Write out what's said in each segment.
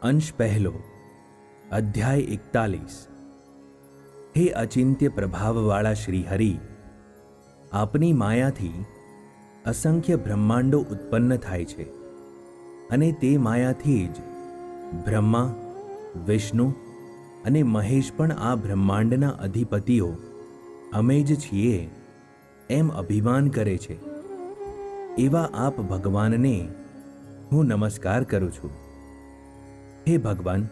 અંશ પહેલો, અધ્યાય 41। હે અચિંત્ય પ્રભાવવાળા શ્રીહરિ, આપની માયાથી અસંખ્ય બ્રહ્માંડો ઉત્પન્ન થાય છે અને તે માયાથી જ બ્રહ્મા, વિષ્ણુ અને મહેશ પણ આ બ્રહ્માંડના અધિપતિઓ અમે જ છીએ એમ અભિમાન કરે છે। એવા આપ ભગવાનને હું નમસ્કાર કરું છું। હે ભગવાન,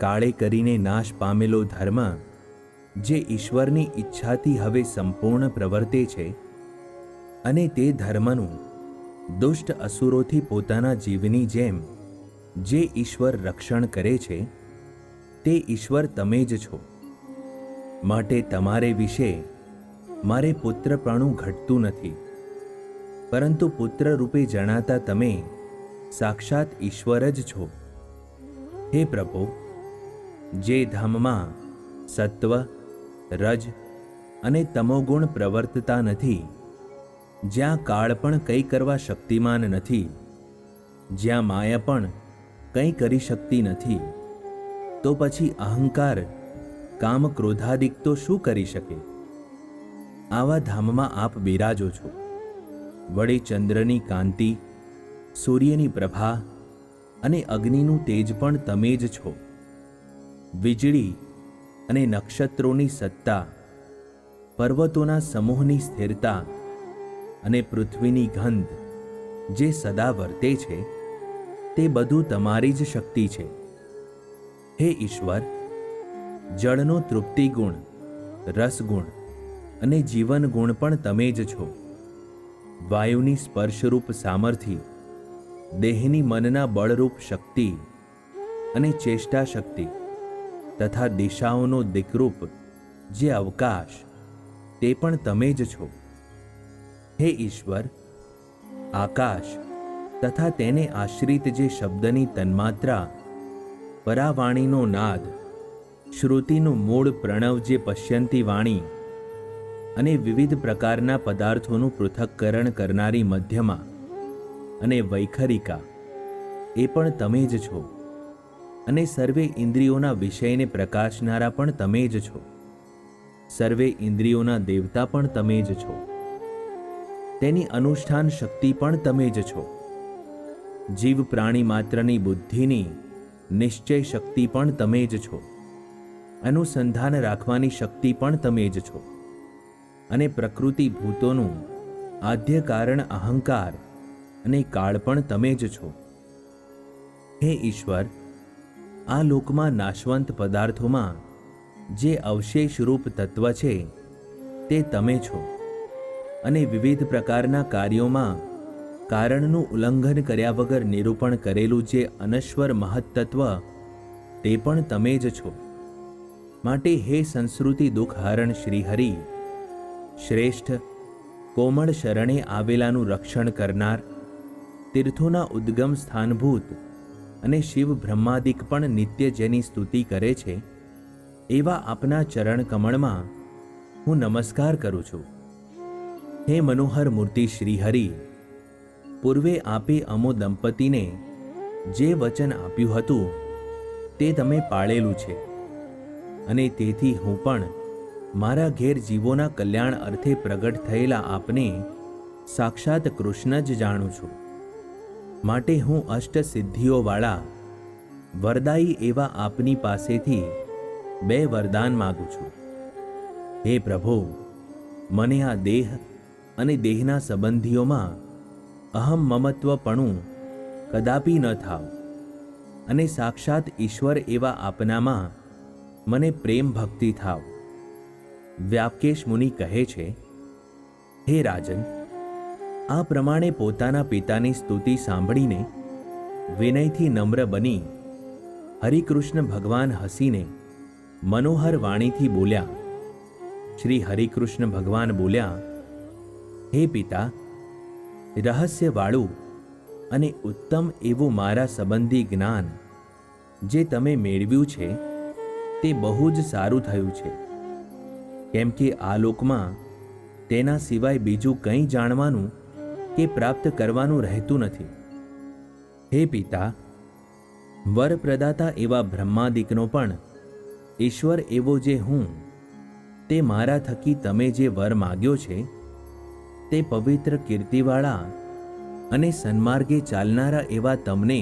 કાળે કરીને નાશ પામેલો ધર્મ જે ઈશ્વરની ઈચ્છાથી હવે સંપૂર્ણ પ્રવર્તે છે અને તે ધર્મનું દુષ્ટ અસુરોથી પોતાના જીવની જેમ જે ઈશ્વર રક્ષણ કરે છે તે ઈશ્વર તમે જ છો। માટે તમારે વિશે મારે પુત્રપણું ઘટતું નથી, પરંતુ પુત્ર રૂપે જણાતા તમે સાક્ષાત ઈશ્વર જ છો। હે પ્રભુ, જે ધામમાં સત્વ, રજ અને તમોગુણ પ્રવર્તતા નથી, જ્યાં કાળ પણ કંઈ કરવા શક્તિમાન નથી, જ્યાં માયા પણ કંઈ કરી શકતી નથી, તો પછી અહંકાર, કામ, ક્રોધાદિક તો શું કરી શકે? આવા ધામમાં આપ બિરાજો છો। વળી ચંદ્રની કાંતિ, સૂર્યની પ્રભા અને અગ્નિનું તેજ પણ તમે જ છો। વીજળી અને નક્ષત્રોની સત્તા, પર્વતોના સમૂહની સ્થિરતા અને પૃથ્વીની ગંધ જે સદા વર્તે છે તે બધું તમારી જ શક્તિ છે। હે ઈશ્વર, જળનો તૃપ્તિ ગુણ, રસગુણ અને જીવન ગુણ પણ તમે જ છો। વાયુની સ્પર્શરૂપ સામર્થ્ય, દેહની મનના બળરૂપ શક્તિ અને ચેષ્ટા શક્તિ તથા દિશાઓનો દિક્રૂપ જે અવકાશ, તે પણ તમે જ છો। હે ઈશ્વર, આકાશ તથા તેને આશ્રિત જે શબ્દની તન્માત્રા, પરાવાણીનો નાદ, શ્રુતિનું મૂળ પ્રણવ જે પશ્યંતી વાણી અને વિવિધ પ્રકારના પદાર્થોનું પૃથક્કરણ કરનારી મધ્યમા અને વૈખરિકા, એ પણ તમે જ છો। અને સર્વે ઇન્દ્રિયોના વિષયને પ્રકાશનારા પણ તમે જ છો। સર્વે ઇન્દ્રિયોના દેવતા પણ તમે જ છો। તેની અનુષ્ઠાન શક્તિ પણ તમે જ છો। જીવ પ્રાણી માત્રની બુદ્ધિની નિશ્ચય શક્તિ પણ તમે જ છો। અનુસંધાન રાખવાની શક્તિ પણ તમે જ છો। અને પ્રકૃતિ ભૂતોનું આદ્ય કારણ અહંકાર અને કાળ પણ તમે જ છો। હે ઈશ્વર, આ લોકમાં નાશવંત પદાર્થોમાં જે અવશેષ રૂપ તત્વ છે તે તમે છો, અને વિવિધ પ્રકારના કાર્યોમાં કારણનું ઉલ્લંઘન કર્યા વગર નિરૂપણ કરેલું જે અનશ્વર મહત્તત્વ તે પણ તમે જ છો। માટે હે સંસ્કૃતિ દુઃખહરણ શ્રીહરિ, શ્રેષ્ઠ કોમળ શરણે આવેલાનું રક્ષણ કરનાર, તીર્થોના ઉદ્ગમ સ્થાનભૂત અને શિવ બ્રહ્માદિક પણ નિત્ય જેની સ્તુતિ કરે છે એવા આપના ચરણ કમળમાં હું નમસ્કાર કરું છું। હે મનોહર મૂર્તિ શ્રીહરિ, પૂર્વે આપે અમો દંપતીને જે વચન આપ્યું હતું તે તમે પાળેલું છે, અને તેથી હું પણ મારા ઘેર જીવોના કલ્યાણ અર્થે પ્રગટ થયેલા આપને સાક્ષાત કૃષ્ણ જ જાણું છું। માટે હું અષ્ટ સિદ્ધિઓવાળા વરદાયી એવા આપની પાસેથી 2 વરદાન માગું છું। હે પ્રભુ, મને આ દેહ અને દેહના સંબંધીઓમાં અહમ મમત્વપણું કદાપી ન થાવ, અને સાક્ષાત ઈશ્વર એવા આપનામાં મને પ્રેમ ભક્તિ થાવ। વ્યાપકેશ મુનિ કહે છે, હે રાજન, આ પ્રમાણે પોતાના પિતાની સ્તુતિ સાંભળીને વિનયથી નમ્ર બની હરિકૃષ્ણ ભગવાન હસીને મનોહર વાણીથી બોલ્યા। શ્રી હરિકૃષ્ણ ભગવાન બોલ્યા, હે પિતા, રહસ્યવાળું અને ઉત્તમ એવું મારા સંબંધી જ્ઞાન જે તમે મેળવ્યું છે તે બહુ જ સારું થયું છે, કેમ કે આ લોકમાં તેના સિવાય બીજું કંઈ જાણવાનું કે પ્રાપ્ત કરવાનું રહેતું નથી। હે પિતા, વર પ્રદાતા એવા બ્રહ્માદિકનો પણ ઈશ્વર એવો જે હું, તે મારા થકી તમે જે વર માગ્યો છે તે પવિત્ર કીર્તિવાળા અને સન્માર્ગે ચાલનારા એવા તમને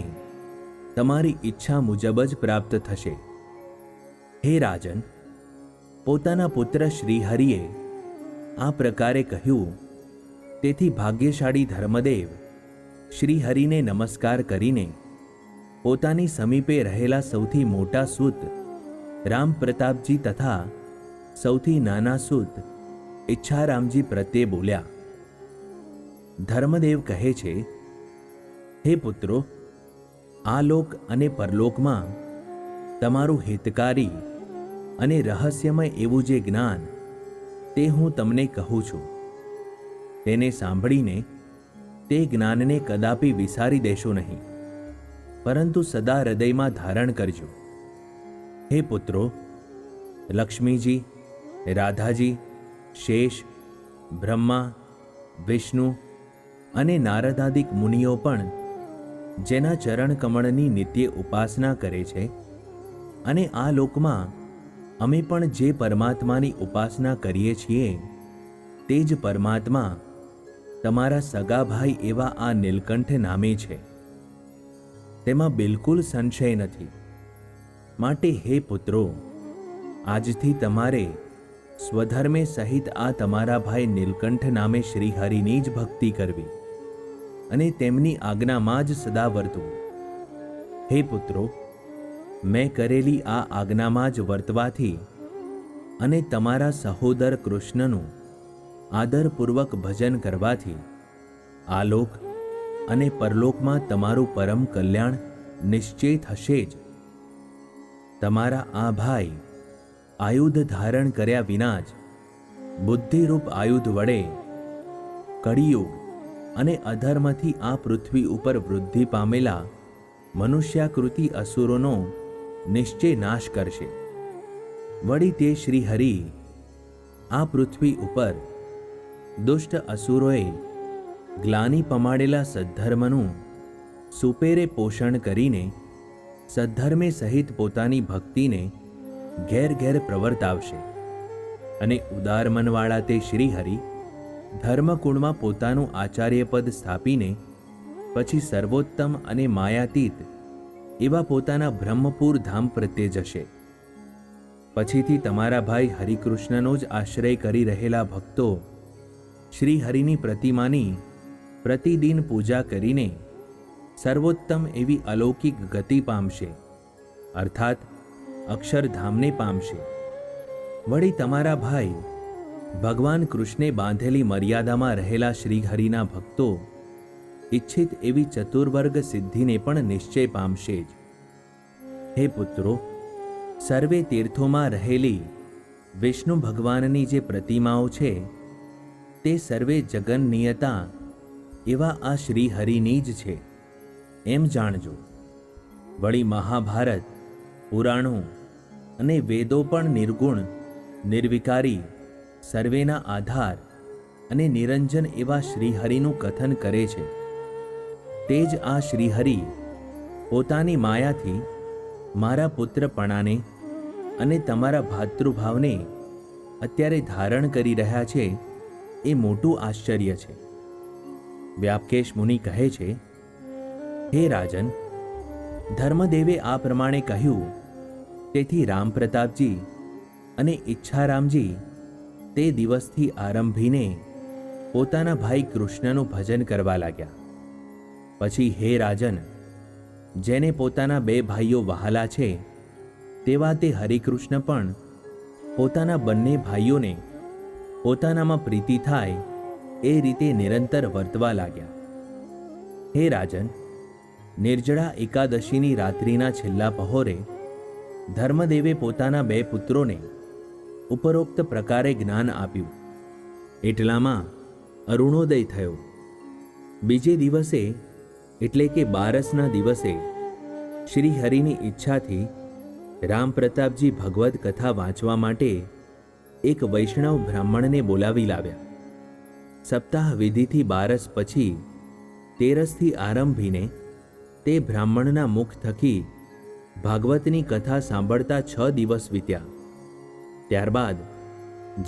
તમારી ઈચ્છા મુજબ જ પ્રાપ્ત થશે. હે રાજન, પોતાના પુત્ર શ્રીહરિએ આ પ્રકારે કહ્યું, તેથી ભાગ્યશાળી ધર્મદેવ શ્રીહરિને નમસ્કાર કરીને પોતાની સમીપે રહેલા સૌથી મોટા સૂત રામ પ્રતાપજી તથા સૌથી નાના સૂત ઈચ્છારામજી પ્રત્યે બોલ્યા. ધર્મદેવ કહે છે, હે પુત્રો, આ લોક અને પરલોકમાં તમારું હિતકારી અને રહસ્યમય એવું જે જ્ઞાન તે હું તમને કહું છું, તેને સાંભળીને તે જ્ઞાનને કદાપી વિસારી દેશો નહીં, પરંતુ સદા હૃદયમાં ધારણ કરજો. હે પુત્રો, લક્ષ્મીજી, રાધાજી, શેષ, બ્રહ્મા, વિષ્ણુ અને નારદાદિક મુનિઓ પણ જેના ચરણ કમળની નિત્ય ઉપાસના કરે છે, અને આ લોકમાં અમે પણ જે પરમાત્માની ઉપાસના કરીએ છીએ તે જ પરમાત્મા તમારા સગા ભાઈ એવા આ નીલકંઠ નામે છે, તેમાં બિલકુલ સંશય નથી. માટે હે પુત્રો, આજથી તમારે સ્વધર્મે સહિત આ તમારા ભાઈ નીલકંઠ નામે શ્રીહરિની જ ભક્તિ કરવી અને તેમની આજ્ઞામાં જ સદા વર્તવું. હે પુત્રો, મેં કરેલી આ આજ્ઞામાં જ વર્તવાથી અને તમારા સહોદર કૃષ્ણનું આદરપૂર્વક ભજન કરવાથી આલોક અને પરલોકમાં તમારું પરમ કલ્યાણ નિશ્ચય થશે જ. તમારા આ ભાઈ આયુધ ધારણ કર્યા વિના જ બુદ્ધિરૂપ આયુધ વડે કળિયુગ અને અધર્મથી આ પૃથ્વી ઉપર વૃદ્ધિ પામેલા મનુષ્યાકૃતિ અસુરોનો નિશ્ચય નાશ કરશે. વળી તે શ્રીહરિ આ પૃથ્વી ઉપર દુષ્ટ અસુરોએ ગ્લાનિ પમાડેલા સદ્ધર્મનું સુપેરે પોષણ કરીને સદ્ધર્મે સહિત પોતાની ભક્તિને ઘેર ઘેર પ્રવર્તાવશે, અને ઉદાર મનવાળા તે શ્રીહરિ ધર્મકુળમાં પોતાનું આચાર્યપદ સ્થાપીને પછી સર્વોત્તમ અને માયાતીત એવા પોતાના બ્રહ્મપુર ધામ પ્રત્યે જશે. પછીથી તમારા ભાઈ હરિકૃષ્ણનો જ આશ્રય કરી રહેલા ભક્તો શ્રીહરિની પ્રતિમાની પ્રતિદિન પૂજા કરીને સર્વોત્તમ એવી અલૌકિક ગતિ પામશે, અર્થાત અક્ષરધામને પામશે. વળી તમારા ભાઈ ભગવાન કૃષ્ણે બાંધેલી મર્યાદામાં રહેલા શ્રીહરિના ભક્તો ઈચ્છિત એવી ચતુર્વર્ગ સિદ્ધિને પણ નિશ્ચય પામશે જ. હે પુત્રો, સર્વે તીર્થોમાં રહેલી વિષ્ણુ ભગવાનની જે પ્રતિમાઓ છે તે સર્વે જગન્નિયતા એવા આ શ્રીહરિની જ છે એમ જાણજો. વળી મહાભારત, પુરાણો અને વેદો પણ નિર્ગુણ, નિર્વિકારી, સર્વેના આધાર અને નિરંજન એવા શ્રીહરિનું કથન કરે છે. તે જ આ શ્રીહરિ પોતાની માયાથી મારા પુત્રપણાને અને તમારા ભાતૃભાવને અત્યારે ધારણ કરી રહ્યા છે એ મોટું આશ્ચર્ય છે. વ્યાપકેશ મુનિ કહે છે, હે રાજન, ધર્મદેવે આ પ્રમાણે કહ્યું, તેથી રામ પ્રતાપજી અને ઈચ્છારામજી તે દિવસથી આરંભીને પોતાના ભાઈ કૃષ્ણનું ભજન કરવા લાગ્યા. પછી હે રાજન, જેને પોતાના બે ભાઈઓ વહાલા છે તેવા તે હરિકૃષ્ણ પણ પોતાના બંને ભાઈઓને પોતાનામાં પ્રીતિ થાય એ રીતે નિરંતર વર્તવા લાગ્યા. હે રાજન, નિર્જળા એકાદશીની રાત્રિના છેલ્લા પહોરે ધર્મદેવે પોતાના બે પુત્રોને ઉપરોક્ત પ્રકારે જ્ઞાન આપ્યું. એટલામાં અરુણોદય થયો. બીજે દિવસે એટલે કે બારસના દિવસે શ્રીહરિની ઈચ્છાથી રામ પ્રતાપજી ભગવદ્ કથા વાંચવા માટે એક વૈષ્ણવ બ્રાહ્મણને બોલાવી લાવ્યા. સપ્તાહ વિધિથી બારસ પછી તેરસથી આરંભીને તે બ્રાહ્મણના મુખ થકી ભાગવતની કથા સાંભળતા 6 દિવસ વીત્યા. ત્યારબાદ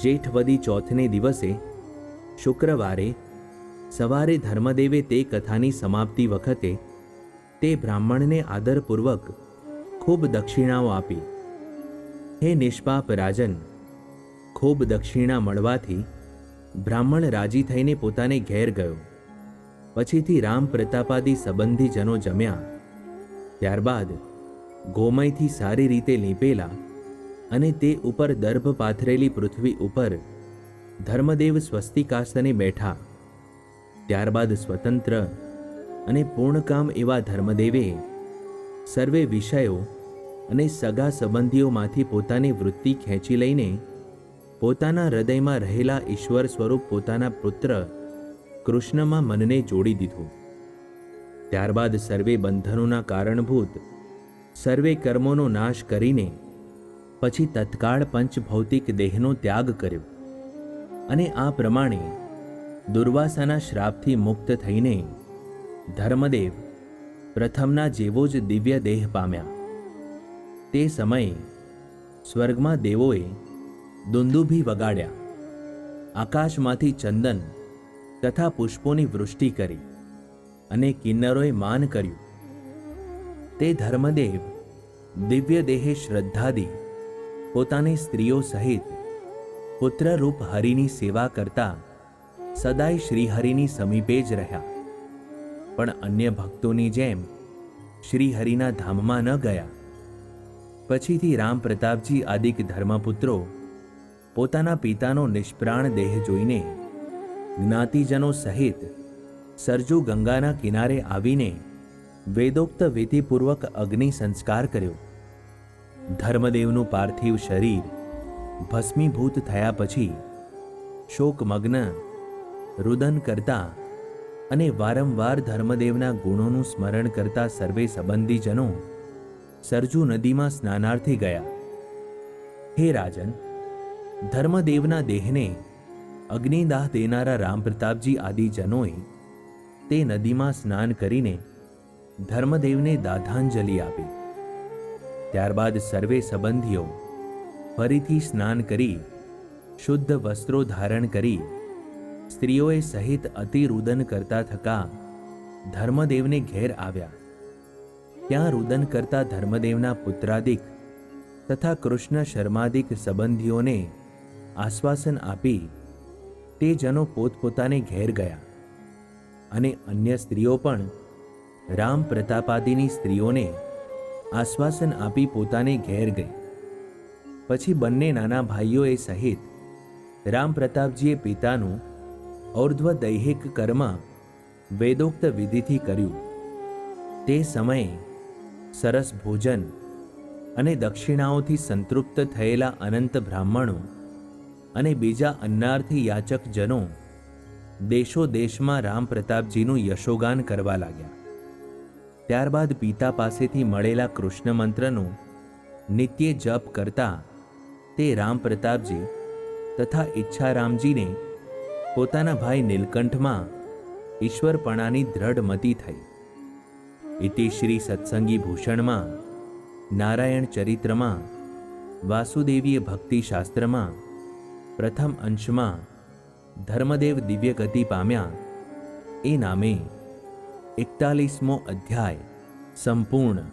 જેઠવદી ચોથને દિવસે શુક્રવારે સવારે ધર્મદેવે તે કથાની સમાપ્તિ વખતે તે બ્રાહ્મણને આદરપૂર્વક ખૂબ દક્ષિણાઓ આપી. હે નિષ્પાપ રાજન, ખૂબ દક્ષિણા મળવાથી બ્રાહ્મણ રાજી થઈને પોતાને ઘેર ગયો. પછીથી રામ પ્રતાપાદી સંબંધીજનો જમ્યા. ત્યારબાદ ગોમયથી સારી રીતે લીંપેલા અને તે ઉપર દર્ભ પાથરેલી પૃથ્વી ઉપર ધર્મદેવ સ્વસ્તિકાસને બેઠા. ત્યારબાદ સ્વતંત્ર અને પૂર્ણકામ એવા ધર્મદેવે સર્વે વિષયો અને સગા સંબંધીઓમાંથી પોતાની વૃત્તિ ખેંચી લઈને પોતાના હૃદયમાં રહેલા ઈશ્વર સ્વરૂપ પોતાના પુત્ર કૃષ્ણમાં મનને જોડી દીધું. ત્યારબાદ સર્વે બંધનોના કારણભૂત સર્વે કર્મોનો નાશ કરીને પછી તત્કાળ પંચભૌતિક દેહનો ત્યાગ કર્યો અને આ પ્રમાણે દુર્વાસાના શ્રાપથી મુક્ત થઈને ધર્મદેવ પ્રથમના જેવો જ દિવ્ય દેહ પામ્યા. તે સમયે સ્વર્ગમાં દેવોએ દુંદુભી વગાડ્યા, આકાશમાંથી ચંદન તથા પુષ્પોની વૃષ્ટિ કરી અને કિન્નરોએ માન કર્યું. તે ધર્મદેવ દિવ્ય દેહે શ્રદ્ધાદી પોતાની સ્ત્રીઓ સહિત પુત્રરૂપ હરિની સેવા કરતા સદાય શ્રીહરિની સમીપે જ રહ્યા, પણ અન્ય ભક્તોની જેમ શ્રીહરિના ધામમાં ન ગયા. પછીથી રામ પ્રતાપજી આદિક ધર્મપુત્રો પોતાના પિતાનો નિષ્પ્રાણ દેહ જોઈને જ્ઞાતિજનો સહિત સરજુ ગંગાના કિનારે આવીને વેદોક્ત વિધિપૂર્વક અગ્નિ સંસ્કાર કર્યો. ધર્મદેવનું પાર્થિવ શરીર ભસ્મીભૂત થયા પછી શોકમગ્ન રુદન કરતા અને વારંવાર ધર્મદેવના ગુણોનું સ્મરણ કરતા સર્વે સંબંધીજનો સરજુ નદીમાં સ્નાનાર્થે ગયા. હે રાજન, ધર્મદેવના દેહને અગ્નિદાહ દેનારા રામ પ્રતાપજી આદિ જનોએ તે નદીમાં સ્નાન કરીને ધર્મદેવને દાધાંજલિ આપી. ત્યારબાદ સર્વે સંબંધીઓ ફરીથી સ્નાન કરી શુદ્ધ વસ્ત્રો ધારણ કરી સ્ત્રીઓએ સહિત અતિરુદન કરતા થકા ધર્મદેવને ઘેર આવ્યા. ત્યાં રુદન કરતા ધર્મદેવના પુત્રાદિક તથા કૃષ્ણ શર્માદિક સંબંધીઓને આશ્વાસન આપી તે જનો પોતપોતાને ઘેર ગયા અને અન્ય સ્ત્રીઓ પણ રામ પ્રતાપાદિની સ્ત્રીઓને આશ્વાસન આપી પોતાને ઘેર ગઈ. પછી બંને નાના ભાઈઓએ સહિત રામ પ્રતાપજીએ પિતાનું ઔર્ધ્વ દૈહિક કર્મ વેદોક્ત વિધિથી કર્યું. તે સમયે સરસ ભોજન અને દક્ષિણાઓથી સંતૃપ્ત થયેલા અનંત બ્રાહ્મણો અને બીજા અન્નાર્થી યાચક જનો દેશો દેશમાં રામ પ્રતાપજીનું યશોગાન કરવા લાગ્યા. ત્યારબાદ પિતા પાસેથી મળેલા કૃષ્ણ મંત્રનું નિત્ય જપ કરતા તે રામ પ્રતાપજી તથા ઈચ્છારામજીને પોતાના ભાઈ નીલકંઠમાં ઈશ્વરપણાની દ્રઢ મતિ થઈ. ઇતિ શ્રી સત્સંગી ભૂષણમાં નારાયણ ચરિત્રમાં વાસુદેવીય ભક્તિશાસ્ત્રમાં પ્રથમ અંશમાં ધર્મદેવ દિવ્ય ગતિ પામ્યા એ નામે 41મો અધ્યાય સંપૂર્ણ.